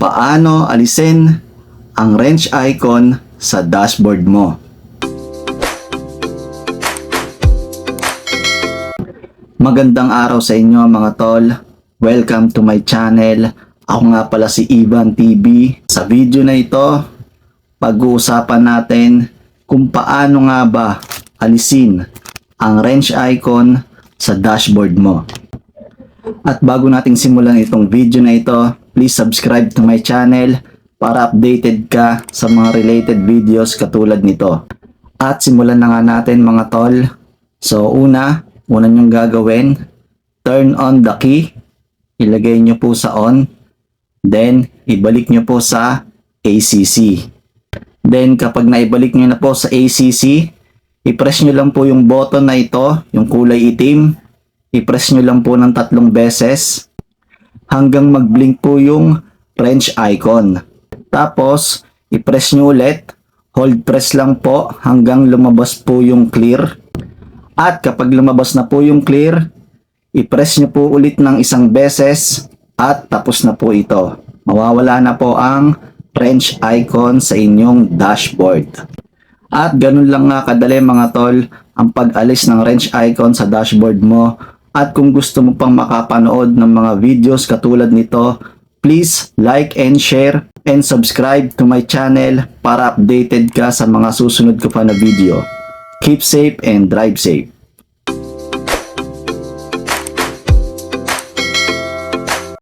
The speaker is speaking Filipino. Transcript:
paano alisin ang wrench icon sa dashboard mo. Magandang araw sa inyo mga tol. Welcome to my channel. Ako nga pala si Ivan TV. Sa video na ito, pag-uusapan natin kung paano nga ba alisin ang wrench icon sa dashboard mo. At bago nating simulan itong video na ito, please subscribe to my channel para updated ka sa mga related videos katulad nito. At simulan na nga natin mga tol. So una nyong gagawin, turn on the key. Ilagay nyo po sa on. Then, ibalik nyo po sa ACC. Then, kapag naibalik nyo na po sa ACC, i-press nyo lang po yung button na ito, yung kulay itim. I-press nyo lang po ng 3 beses hanggang mag-blink po yung wrench icon. Tapos, i-press nyo ulit. Hold press lang po hanggang lumabas po yung clear. At kapag lumabas na po yung clear, i-press nyo po ulit ng 1 beses at tapos na po ito. Mawawala na po ang wrench icon sa inyong dashboard. At ganun lang nga kadali mga tol ang pag-alis ng wrench icon sa dashboard mo. At kung gusto mo pang makapanood ng mga videos katulad nito, please like and share and subscribe to my channel para updated ka sa mga susunod ko pa na video. Keep safe and drive safe.